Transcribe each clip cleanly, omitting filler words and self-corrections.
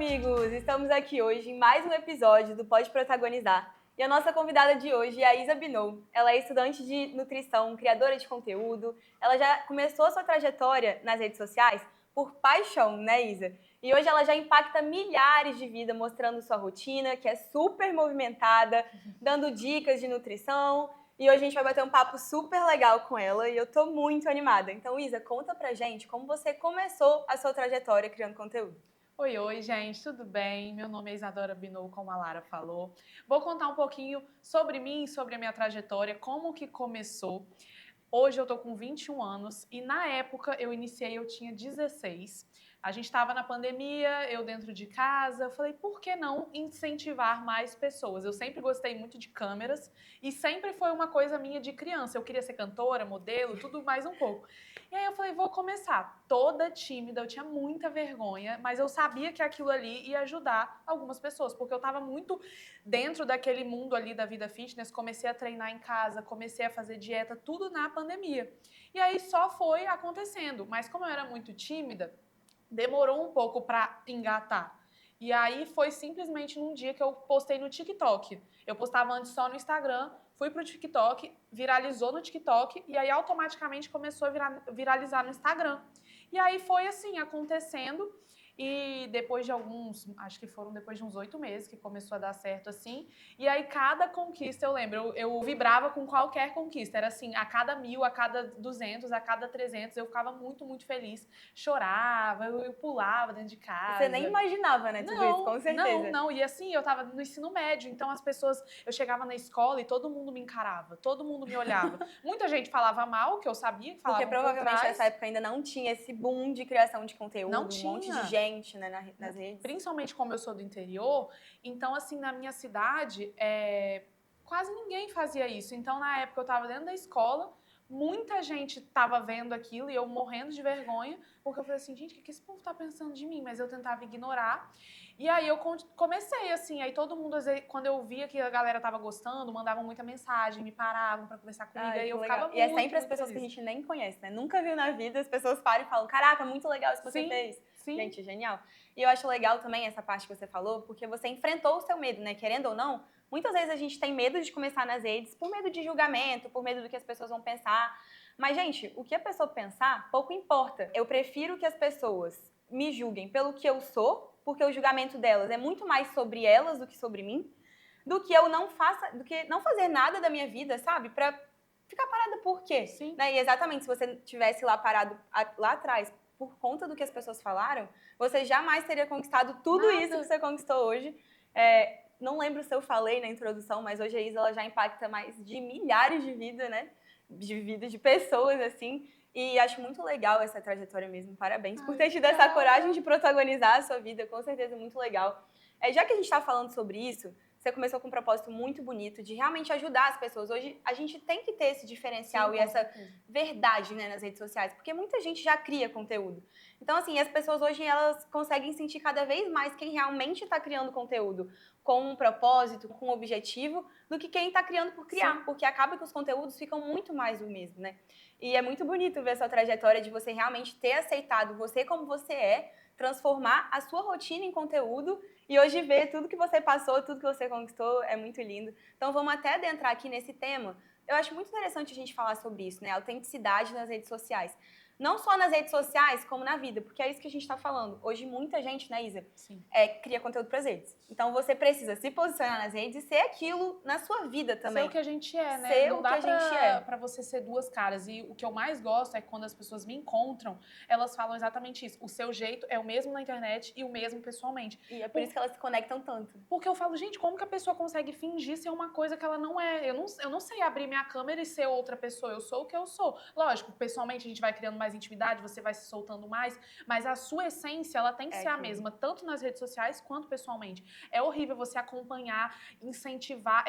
amigos! Estamos aqui hoje em mais um episódio do Pode Protagonizar. E a nossa convidada de hoje é a Isa Binou. Ela é estudante de nutrição, criadora de conteúdo. Ela já começou a sua trajetória nas redes sociais por paixão, né, Isa? E hoje ela já impacta milhares de vidas, mostrando sua rotina, que é super movimentada, dando dicas de nutrição. E hoje a gente vai bater um papo super legal com ela e eu tô muito animada. Então, Isa, conta pra gente como você começou a sua trajetória criando conteúdo. Oi, gente, tudo bem? Meu nome é Isadora Binou, como a Lara falou. Vou contar um pouquinho sobre mim, sobre a minha trajetória, como que começou. Hoje eu tô com 21 anos e na época eu tinha 16. A gente estava na pandemia, eu dentro de casa, eu falei, por que não incentivar mais pessoas? Eu sempre gostei muito de câmeras e sempre foi uma coisa minha de criança. Eu queria ser cantora, modelo, tudo mais um pouco. E aí eu falei, vou começar. Toda tímida, eu tinha muita vergonha, mas eu sabia que aquilo ali ia ajudar algumas pessoas, porque eu estava muito dentro daquele mundo ali da vida fitness, comecei a treinar em casa, comecei a fazer dieta, tudo na pandemia. E aí só foi acontecendo, mas como eu era muito tímida, demorou um pouco para engatar. E aí foi simplesmente num dia que eu postei no TikTok. Eu postava antes só no Instagram, fui pro TikTok, viralizou no TikTok e aí automaticamente começou a viralizar no Instagram. E aí foi assim, acontecendo. E depois de acho que foram depois de uns 8 meses que começou a dar certo assim. E aí cada conquista, eu lembro, eu vibrava com qualquer conquista. Era assim, a cada 1.000, a cada 200, a cada 300, eu ficava muito, muito feliz. Chorava, eu pulava dentro de Você nem casa. imaginava, né, tudo isso, com Não, não, certeza. não. E assim, eu tava no ensino médio, então as pessoas, eu chegava na escola e todo mundo me encarava, todo mundo me olhava. Muita gente falava mal, que eu sabia que Porque falavam por provavelmente nessa trás. época ainda não tinha esse boom de criação de Não conteúdo, um monte de tinha. gente, né, nas redes. Principalmente como eu sou do interior, então assim, na minha cidade, quase ninguém fazia isso. Então, na época, eu estava dentro da escola, muita gente estava vendo aquilo e eu morrendo de vergonha, porque eu falei assim, gente, o que esse povo está pensando de mim? Mas eu tentava ignorar. E aí eu comecei assim, aí todo mundo, às vezes, quando eu via que a galera estava gostando, mandavam muita mensagem, me paravam para conversar comigo, Ai, aí que eu ficava legal. E é muito, sempre as muito pessoas que a feliz. gente nem conhece, né? Nunca viu na vida, as pessoas param e falam, caraca, muito legal isso que você Sim, fez. sim. Gente, genial. E eu acho legal também essa parte que você falou, porque você enfrentou o seu medo, né? Querendo ou não, muitas vezes a gente tem medo de começar nas redes por medo de julgamento, por medo do que as pessoas vão pensar. Mas, gente, o que a pessoa pensar, pouco importa. Eu prefiro que as pessoas me julguem pelo que eu sou, porque o julgamento delas é muito mais sobre elas do que sobre mim, do que eu não faça, do que não fazer nada da minha vida, sabe? Pra ficar parada por quê? Sim. Né? E exatamente, se você tivesse lá parado lá atrás por conta do que as pessoas falaram, você jamais teria conquistado tudo isso que Nada. você conquistou hoje. Não lembro se eu falei na introdução, mas hoje a Isa ela já impacta mais de milhares de vidas, né? De vidas de pessoas, assim. E acho muito legal essa trajetória mesmo. Parabéns por Ai, ter tido essa coragem obrigada. de protagonizar a sua vida. Com certeza, muito legal. Já que a gente está falando sobre isso, você começou com um propósito muito bonito de realmente ajudar as pessoas. Hoje a gente tem que ter esse diferencial Sim, e com essa certeza. verdade, né, nas redes sociais, porque muita gente já cria conteúdo. Então, assim, as pessoas hoje elas conseguem sentir cada vez mais quem realmente está criando conteúdo com um propósito, com um objetivo, do que quem está criando por criar, Sim. porque acaba que os conteúdos ficam muito mais do mesmo, né? E é muito bonito ver essa trajetória de você realmente ter aceitado você como você é, transformar a sua rotina em conteúdo e hoje ver tudo que você passou, tudo que você conquistou, é muito lindo. Então vamos até adentrar aqui nesse tema. Eu acho muito interessante a gente falar sobre isso, né? Autenticidade nas redes sociais. Não só nas redes sociais, como na vida, porque é isso que a gente está falando. Hoje muita gente, né, Isa, Sim. cria conteúdo para as redes. Então você precisa se posicionar nas redes e ser aquilo na sua vida Ser o também. que a gente é, né? Ser Não o que dá a gente é. pra você ser duas caras. E o que eu mais gosto é quando as pessoas me encontram, elas falam exatamente isso. O seu jeito é o mesmo na internet e o mesmo pessoalmente. E é por isso que elas se conectam tanto. Porque eu falo, gente, como que a pessoa consegue fingir ser uma coisa que ela não é? Eu não sei abrir minha câmera e ser outra pessoa. Eu sou o que eu sou. Lógico, pessoalmente a gente vai criando mais intimidade, você vai se soltando mais, mas a sua essência, ela tem que É ser a aquilo. mesma, tanto nas redes sociais quanto pessoalmente. É horrível você acompanhar, incentivar,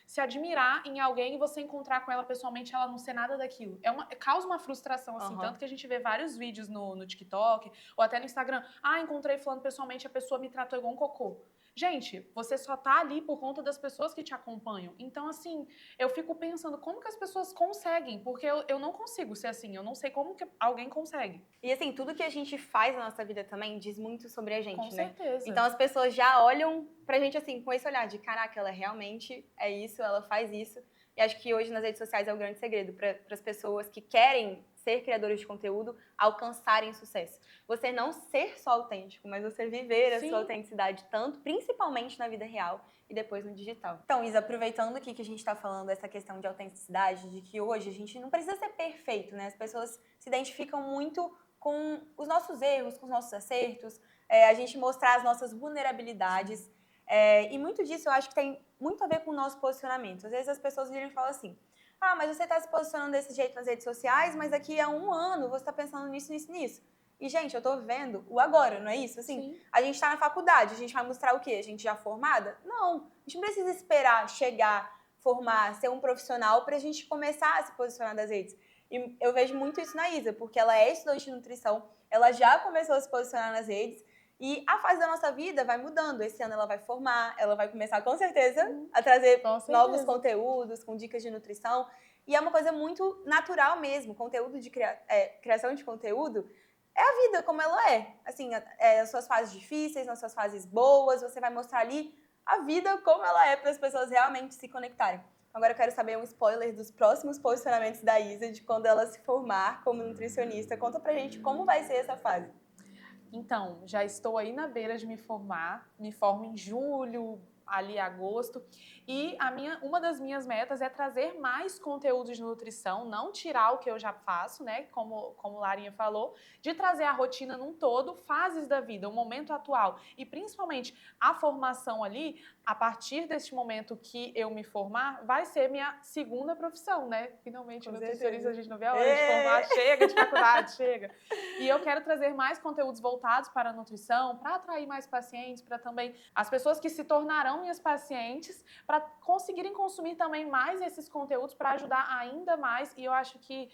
se admirar em alguém e você encontrar com ela pessoalmente ela não ser nada daquilo. Causa uma frustração, assim, Uhum. tanto que a gente vê vários vídeos no TikTok ou até no Instagram. Ah, encontrei fulano pessoalmente, a pessoa me tratou igual um cocô. Gente, você só tá ali por conta das pessoas que te acompanham. Então, assim, eu fico pensando como que as pessoas conseguem, porque eu não consigo ser assim, eu não sei como que alguém consegue. E assim, tudo que a gente faz na nossa vida também diz muito sobre a gente, Com né? certeza. Então as pessoas já olham pra gente assim, com esse olhar de caraca, ela realmente é isso, ela faz isso. E acho que hoje nas redes sociais é o grande segredo para as pessoas que querem ser criadores de conteúdo alcançarem sucesso. Você não ser só autêntico, mas você viver a Sim. sua autenticidade tanto, principalmente na vida real e depois no digital. Então, Isa, aproveitando aqui que a gente está falando dessa questão de autenticidade, de que hoje a gente não precisa ser perfeito, né? As pessoas se identificam muito com os nossos erros, com os nossos acertos, a gente mostrar as nossas vulnerabilidades. E muito disso eu acho que tem muito a ver com o nosso posicionamento. Às vezes as pessoas viram e falam assim, ah, mas você está se posicionando desse jeito nas redes sociais, mas daqui a 1 ano você está pensando nisso, nisso, nisso. E, gente, eu tô vivendo o agora, não é isso? Assim, Sim. a gente tá na faculdade, a gente vai mostrar o quê? A gente já formada? Não. A gente não precisa esperar chegar, formar, ser um profissional pra gente começar a se posicionar nas redes. E eu vejo muito isso na Isa, porque ela é estudante de nutrição, ela já começou a se posicionar nas redes, e a fase da nossa vida vai mudando. Esse ano ela vai formar, ela vai começar com certeza a trazer novos conteúdos com dicas de nutrição. E é uma coisa muito natural mesmo. Conteúdo de criação de conteúdo é a vida como ela é. Assim, as suas fases difíceis, nas suas fases boas, você vai mostrar ali a vida como ela é para as pessoas realmente se conectarem. Agora eu quero saber um spoiler dos próximos posicionamentos da Isa, de quando ela se formar como nutricionista. Conta pra gente como vai ser essa fase. Então, já estou aí na beira de me formar, me formo em julho, ali agosto, e uma das minhas metas é trazer mais conteúdos de nutrição, não tirar o que eu já faço, né, como Larinha falou, de trazer a rotina num todo, fases da vida, o momento atual, e principalmente a formação ali, a partir deste momento que eu me formar, vai ser minha segunda profissão, né, finalmente nutricionista, a gente não vê a hora de formar, chega de faculdade, chega. E eu quero trazer mais conteúdos voltados para a nutrição, para atrair mais pacientes, para também as pessoas que se tornarão minhas pacientes, para conseguirem consumir também mais esses conteúdos, para ajudar ainda mais. E eu acho que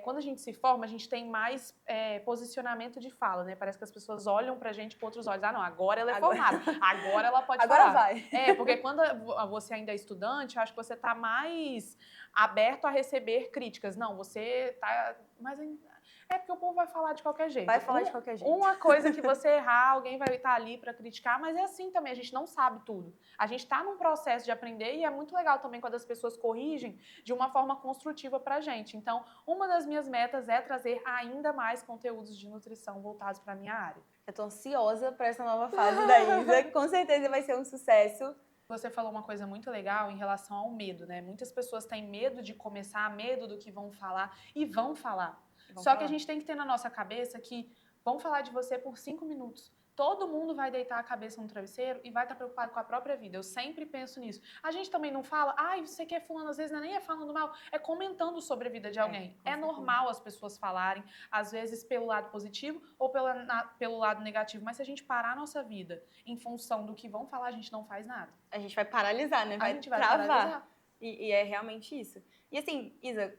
quando a gente se forma, a gente tem mais posicionamento de fala, né? Parece que as pessoas olham pra gente com outros olhos. Ah, não, agora ela é formada, agora ela pode agora falar. Vai. Porque quando você ainda é estudante, eu acho que você tá mais aberto a receber críticas. Não, você tá... Mas porque o povo vai falar de qualquer jeito. Vai falar de qualquer jeito. Uma coisa que você errar, alguém vai estar ali para criticar, mas é assim também, a gente não sabe tudo. A gente está num processo de aprender e é muito legal também quando as pessoas corrigem de uma forma construtiva para a gente. Então, uma das minhas metas é trazer ainda mais conteúdos de nutrição voltados para a minha área. Eu tô ansiosa para essa nova fase da Isa, com certeza vai ser um sucesso. Você falou uma coisa muito legal em relação ao medo, né? Muitas pessoas têm medo de começar, medo do que vão falar e vão falar. Só que a gente tem que ter na nossa cabeça que vão falar de você por 5 minutos. Todo mundo vai deitar a cabeça no travesseiro e vai estar preocupado com a própria vida. Eu sempre penso nisso. A gente também não fala, você quer fulano, às vezes nem é falando mal, é comentando sobre a vida de alguém. É normal as pessoas falarem, às vezes pelo lado positivo ou pelo lado negativo. Mas se a gente parar a nossa vida em função do que vão falar, a gente não faz nada. A gente vai paralisar, né? A gente vai travar. paralisar. E é realmente isso. E assim, Isa,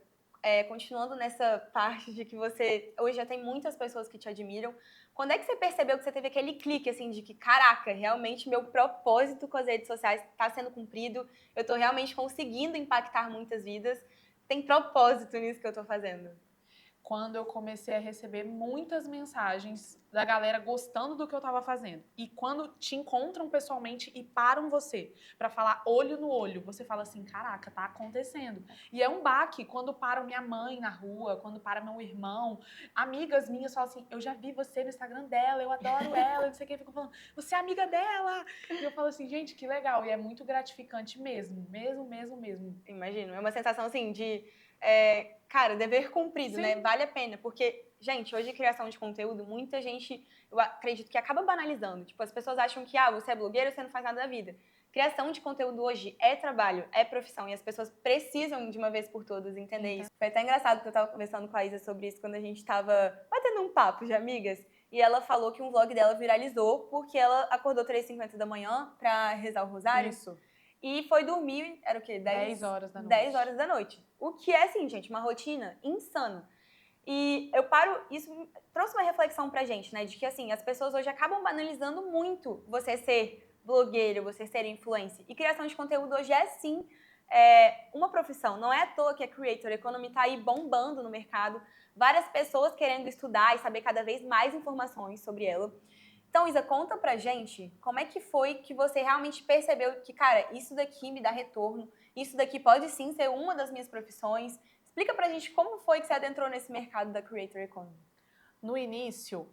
continuando nessa parte de que você hoje já tem muitas pessoas que te admiram, quando é que você percebeu que você teve aquele clique assim de que, caraca, realmente meu propósito com as redes sociais está sendo cumprido, eu estou realmente conseguindo impactar muitas vidas, tem propósito nisso que eu estou fazendo? Quando eu comecei a receber muitas mensagens da galera gostando do que eu estava fazendo. E quando te encontram pessoalmente e param você para falar olho no olho, você fala assim, caraca, tá acontecendo. E é um baque quando param minha mãe na rua, quando para meu irmão, amigas minhas falam assim, eu já vi você no Instagram dela, eu adoro ela, não sei o que, ficam falando, você é amiga dela. E eu falo assim, gente, que legal. E é muito gratificante mesmo. Imagino, é uma sensação assim de... cara, dever cumprido, Sim. né? Vale a pena, porque, gente, hoje criação de conteúdo, muita gente, eu acredito que acaba banalizando. Tipo, as pessoas acham que, você é blogueira, você não faz nada da vida. Criação de conteúdo hoje é trabalho, é profissão, e as pessoas precisam, de uma vez por todas, entender isso. Foi até engraçado que eu tava conversando com a Isa sobre isso quando a gente tava batendo um papo de amigas, e ela falou que um vlog dela viralizou porque ela acordou 3h50 da manhã pra rezar o rosário. Isso. E foi dormir, era o quê? 10 horas da noite. 10 horas da noite. O que é, assim, gente, uma rotina insana. E isso trouxe uma reflexão pra gente, né? De que, assim, as pessoas hoje acabam banalizando muito você ser blogueiro, você ser influencer. E criação de conteúdo hoje é sim uma profissão. Não é à toa que a Creator Economy está aí bombando no mercado. Várias pessoas querendo estudar e saber cada vez mais informações sobre ela. Então, Isa, conta pra gente como é que foi que você realmente percebeu que, cara, isso daqui me dá retorno, isso daqui pode sim ser uma das minhas profissões. Explica pra gente como foi que você adentrou nesse mercado da Creator Economy. No início,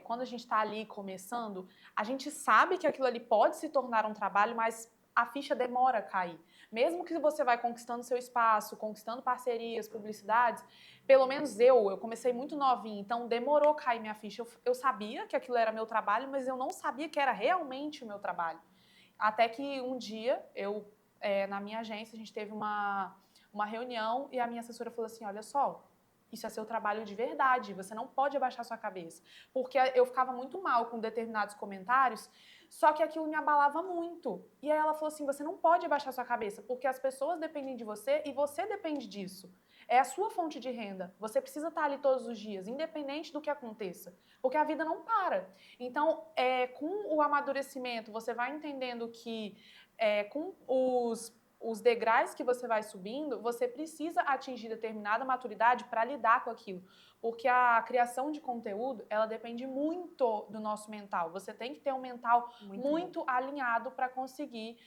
quando a gente está ali começando, a gente sabe que aquilo ali pode se tornar um trabalho, mas a ficha demora a cair. Mesmo que você vai conquistando seu espaço, conquistando parcerias, publicidades, pelo menos eu comecei muito novinha, então demorou a cair minha ficha. Eu sabia que aquilo era meu trabalho, mas eu não sabia que era realmente o meu trabalho. Até que um dia, na minha agência, a gente teve uma reunião e a minha assessora falou assim, olha só, isso é seu trabalho de verdade, você não pode abaixar sua cabeça. Porque eu ficava muito mal com determinados comentários, só que aquilo me abalava muito. E aí ela falou assim, você não pode abaixar sua cabeça, porque as pessoas dependem de você e você depende disso. É a sua fonte de renda. Você precisa estar ali todos os dias, independente do que aconteça. Porque a vida não para. Então, com o amadurecimento, você vai entendendo que com os degraus que você vai subindo, você precisa atingir determinada maturidade para lidar com aquilo. Porque a criação de conteúdo, ela depende muito do nosso mental. Você tem que ter um mental muito alinhado para conseguir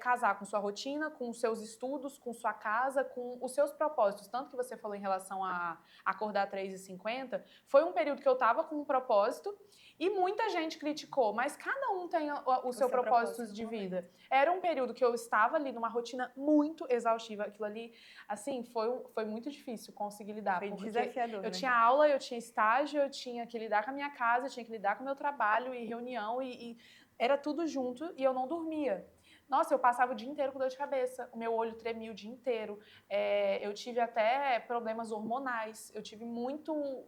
casar com sua rotina, com os seus estudos, com sua casa, com os seus propósitos. Tanto que você falou em relação a acordar 3h50, foi um período que eu estava com um propósito e muita gente criticou, mas cada um tem o seu propósito de vida. Era um período que eu estava ali numa rotina muito exaustiva. Aquilo ali, assim, foi muito difícil conseguir lidar. Foi desafiador, eu né? tinha aula, eu tinha estágio, eu tinha que lidar com a minha casa, eu tinha que lidar com o meu trabalho e reunião e era tudo junto e eu não dormia. Nossa, eu passava o dia inteiro com dor de cabeça, o meu olho tremia o dia inteiro, eu tive até problemas hormonais, eu tive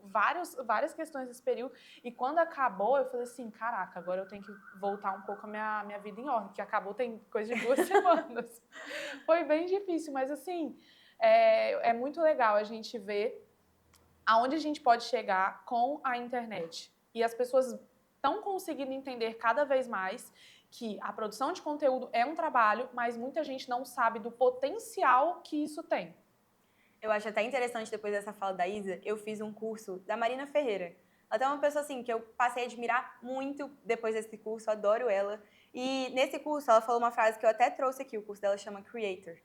várias questões nesse período, e quando acabou, eu falei assim, caraca, agora eu tenho que voltar um pouco a minha vida em ordem, que acabou tem coisa de 2 semanas. Foi bem difícil, mas assim, é muito legal a gente ver aonde a gente pode chegar com a internet. E as pessoas estão conseguindo entender cada vez mais que a produção de conteúdo é um trabalho, mas muita gente não sabe do potencial que isso tem. Eu acho até interessante, depois dessa fala da Isa, eu fiz um curso da Marina Ferreira. Ela é uma pessoa assim que eu passei a admirar muito depois desse curso, adoro ela. E nesse curso ela falou uma frase que eu até trouxe aqui, o curso dela chama Creator.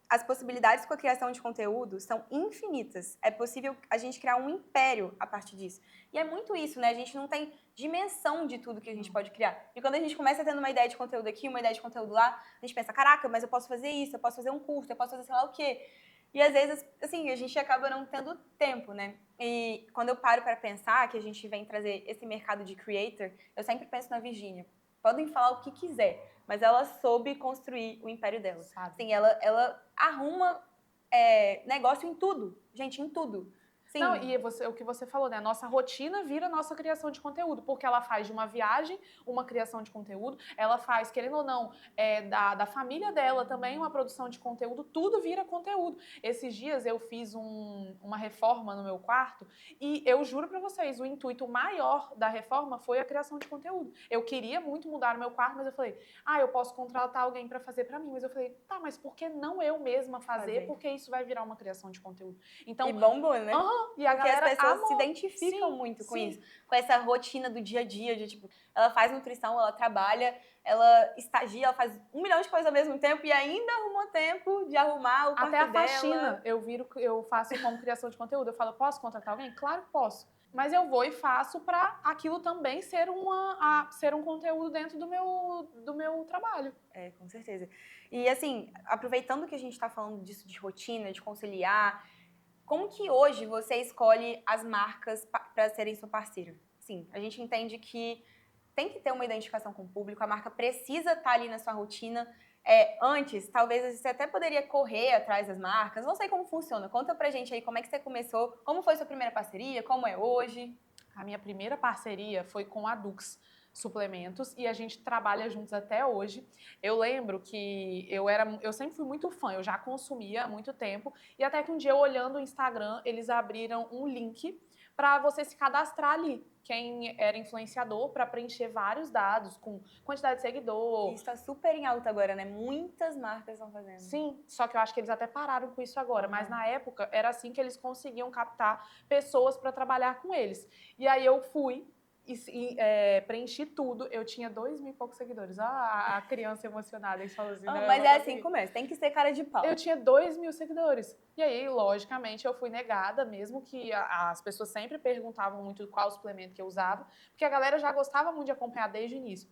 As possibilidades com a criação de conteúdo são infinitas. É possível a gente criar um império a partir disso. E é muito isso, né? A gente não tem dimensão de tudo que a gente pode criar. E quando a gente começa tendo uma ideia de conteúdo aqui, uma ideia de conteúdo lá, a gente pensa, caraca, mas eu posso fazer isso, eu posso fazer um curso, eu posso fazer sei lá o quê. E às vezes, assim, a gente acaba não tendo tempo, né? E quando eu paro para pensar que a gente vem trazer esse mercado de creator, eu sempre penso na Virgínia. Podem falar o que quiser, mas ela soube construir o império dela. Assim, ela arruma negócio em tudo. Gente, em tudo. Sim. Não, e o que você falou, né? A nossa rotina vira a nossa criação de conteúdo, porque ela faz de uma viagem uma criação de conteúdo, ela faz, querendo ou não, da família dela também uma produção de conteúdo, tudo vira conteúdo. Esses dias eu fiz uma reforma no meu quarto e eu juro pra vocês, o intuito maior da reforma foi a criação de conteúdo. Eu queria muito mudar o meu quarto, mas eu falei, eu posso contratar alguém pra fazer pra mim, mas eu falei, tá, mas por que não eu mesma fazer? Porque isso vai virar uma criação de conteúdo. Então, e bombou, né? E a porque galera as pessoas amou. se identificam muito com sim. isso. Com essa rotina do dia a dia, de tipo, ela faz nutrição, ela trabalha, ela estagia, ela faz 1 milhão de coisas ao mesmo tempo e ainda arrumou tempo de arrumar o quarto Até a dela. faxina, eu faço como criação de conteúdo. Eu falo, posso contratar alguém? Claro que posso. Mas eu vou e faço para aquilo também ser um conteúdo dentro do meu trabalho. Com certeza. E assim, aproveitando que a gente está falando disso de rotina, de conciliar, como que hoje você escolhe as marcas para serem seu parceiro? Sim, a gente entende que tem que ter uma identificação com o público, a marca precisa estar ali na sua rotina. Antes, talvez você até poderia correr atrás das marcas, não sei como funciona. Conta pra gente aí como é que você começou, como foi sua primeira parceria, como é hoje? A minha primeira parceria foi com a Dux Suplementos e a gente trabalha juntos até hoje. Eu lembro que eu sempre fui muito fã, eu já consumia há muito tempo e até que um dia, olhando o Instagram, eles abriram um link para você se cadastrar ali. Quem era influenciador, para preencher vários dados com quantidade de seguidor. Isso tá super em alta agora, né? Muitas marcas estão fazendo. Sim, só que eu acho que eles até pararam com isso agora, mas na época era assim que eles conseguiam captar pessoas para trabalhar com eles. E aí eu fui e preenchi tudo. Eu tinha 2.000 e poucos seguidores. A criança emocionada aí sozinha. Mas é assim que começa, tem que ser cara de pau. Eu tinha 2.000 seguidores. E aí, logicamente, eu fui negada, mesmo que as pessoas sempre perguntavam muito qual suplemento que eu usava, porque a galera já gostava muito de acompanhar desde o início.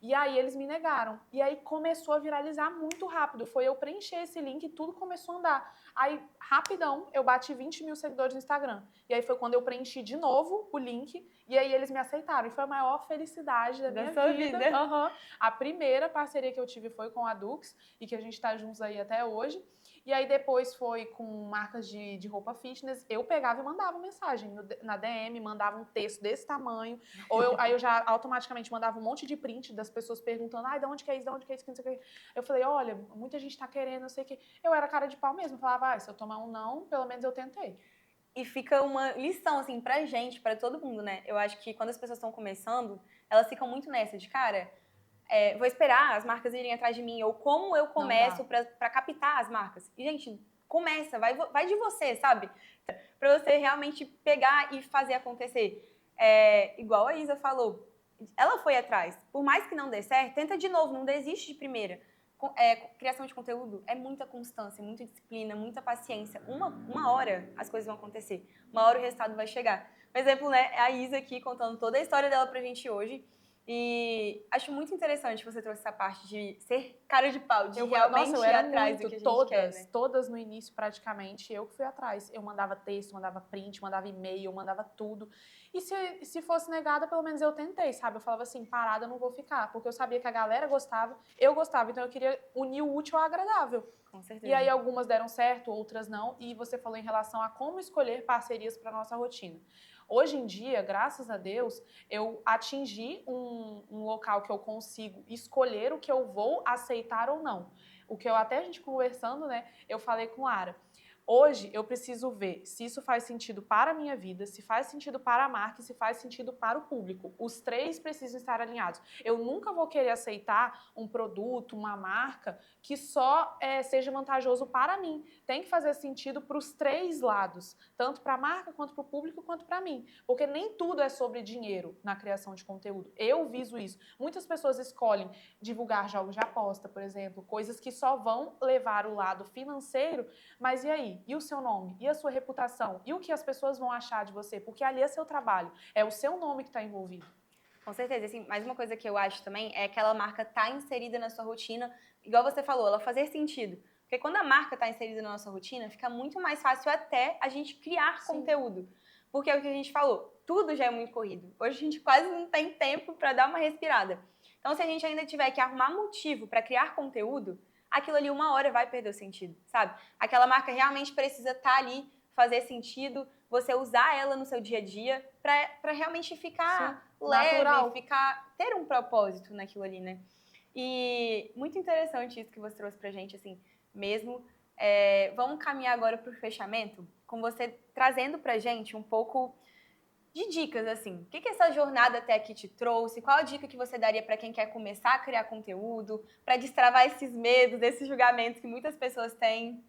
E aí, eles me negaram. E aí, começou a viralizar muito rápido. Foi eu preencher esse link e tudo começou a andar. Aí, rapidão, eu bati 20.000 seguidores no Instagram. E aí, foi quando eu preenchi de novo o link, e aí eles me aceitaram. E foi a maior felicidade da minha vida. A primeira parceria que eu tive foi com a Dux, e que a gente tá juntos aí até hoje. E aí depois foi com marcas de roupa fitness. Eu pegava e mandava mensagem na DM, mandava um texto desse tamanho. Aí eu já automaticamente mandava um monte de print das pessoas perguntando, ai, de onde que é isso, de onde que é isso, não sei o que. Eu falei, olha, muita gente tá querendo, não sei o que. Eu era cara de pau mesmo. Eu falava, se eu tomar um não, pelo menos eu tentei. E fica uma lição, assim, pra gente, pra todo mundo, né? Eu acho que quando as pessoas estão começando, elas ficam muito nessa de, cara, vou esperar as marcas irem atrás de mim, ou como eu começo pra captar as marcas. E, gente, começa, vai de você, sabe? Pra você realmente pegar e fazer acontecer. Igual a Isa falou, ela foi atrás. Por mais que não dê certo, tenta de novo, não desiste de primeira. Criação de conteúdo é muita constância, muita disciplina, muita paciência. Uma hora as coisas vão acontecer. Uma hora o resultado vai chegar. Por exemplo, né, é a Isa aqui contando toda a história dela pra gente hoje. E acho muito interessante você trouxe essa parte de ser cara de pau, de realmente ir atrás do que a gente quer, né? Todas no início, praticamente, eu que fui atrás. Eu mandava texto, mandava print, mandava e-mail, mandava tudo. E se fosse negada, pelo menos eu tentei, sabe? Eu falava assim, parada eu não vou ficar. Porque eu sabia que a galera gostava, eu gostava. Então eu queria unir o útil ao agradável. Com certeza. E aí algumas deram certo, outras não. E você falou em relação a como escolher parcerias para nossa rotina. Hoje em dia, graças a Deus, eu atingi um local que eu consigo escolher o que eu vou aceitar ou não. O que eu até a gente conversando, né, eu falei com a Lara. Hoje eu preciso ver se isso faz sentido para a minha vida, se faz sentido para a marca e se faz sentido para o público. Os três precisam estar alinhados. Eu nunca vou querer aceitar um produto, uma marca que só seja vantajoso para mim. Tem que fazer sentido para os três lados, tanto para a marca, quanto para o público, quanto para mim. Porque nem tudo é sobre dinheiro na criação de conteúdo. Eu viso isso. Muitas pessoas escolhem divulgar jogos de aposta, por exemplo, coisas que só vão levar o lado financeiro, mas e aí? E o seu nome? E a sua reputação? E o que as pessoas vão achar de você? Porque ali é seu trabalho, é o seu nome que está envolvido. Com certeza. Assim, mais uma coisa que eu acho também é que aquela marca tá inserida na sua rotina, igual você falou, ela fazer sentido. Porque quando a marca está inserida na nossa rotina, fica muito mais fácil até a gente criar conteúdo. Porque é o que a gente falou, tudo já é muito corrido. Hoje a gente quase não tem tempo para dar uma respirada. Então, se a gente ainda tiver que arrumar motivo para criar conteúdo, aquilo ali uma hora vai perder o sentido, sabe? Aquela marca realmente precisa estar ali, fazer sentido, você usar ela no seu dia a dia para realmente ficar leve, natural. Ter um propósito naquilo ali, né? E muito interessante isso que você trouxe pra gente, assim, mesmo. Vamos caminhar agora pro fechamento, com você trazendo pra gente um pouco de dicas, assim. O que essa jornada até aqui te trouxe? Qual a dica que você daria para quem quer começar a criar conteúdo, para destravar esses medos, esses julgamentos que muitas pessoas têm?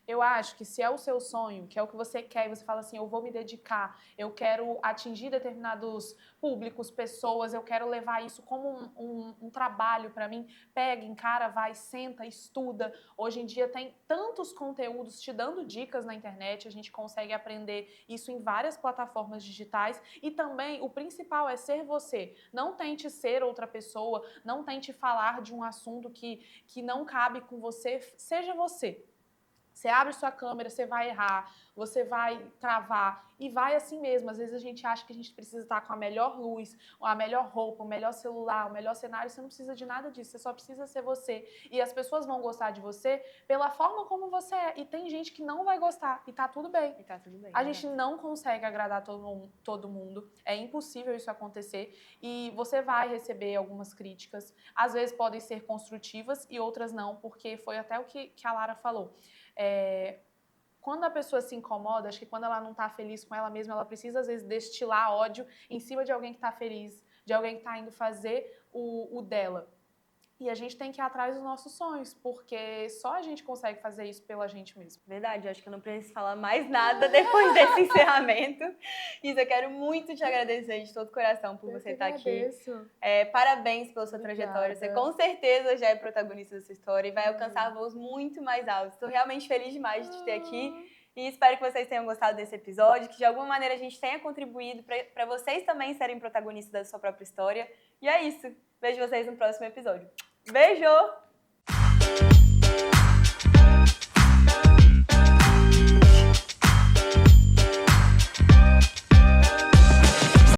Eu acho que se é o seu sonho, que é o que você quer, e você fala assim, eu vou me dedicar, eu quero atingir determinados públicos, pessoas, eu quero levar isso como um trabalho para mim, pega, encara, vai, senta, estuda. Hoje em dia tem tantos conteúdos te dando dicas na internet, a gente consegue aprender isso em várias plataformas digitais e também o principal é ser você. Não tente ser outra pessoa, não tente falar de um assunto que não cabe com você, seja você. Você abre sua câmera, você vai errar, você vai travar e vai assim mesmo. Às vezes a gente acha que a gente precisa estar com a melhor luz, a melhor roupa, o melhor celular, o melhor cenário. Você não precisa de nada disso, você só precisa ser você. E as pessoas vão gostar de você pela forma como você é. E tem gente que não vai gostar e tá tudo bem. A gente não consegue agradar todo mundo. É impossível isso acontecer. E você vai receber algumas críticas. Às vezes podem ser construtivas e outras não, porque foi até o que a Lara falou. quando a pessoa se incomoda, acho que quando ela não tá feliz com ela mesma, ela precisa, às vezes, destilar ódio em cima de alguém que tá feliz, de alguém que tá indo fazer o dela. E a gente tem que ir atrás dos nossos sonhos, porque só a gente consegue fazer isso pela gente mesmo. Verdade, eu acho que eu não preciso falar mais nada depois desse encerramento. Isa, eu quero muito te agradecer de todo o coração por você estar aqui. Parabéns pela sua trajetória. Você com certeza já é protagonista da sua história e vai alcançar voos muito mais altos. Estou realmente feliz demais de te ter aqui. E espero que vocês tenham gostado desse episódio, que de alguma maneira a gente tenha contribuído para vocês também serem protagonistas da sua própria história. E é isso. Vejo vocês no próximo episódio. Beijo!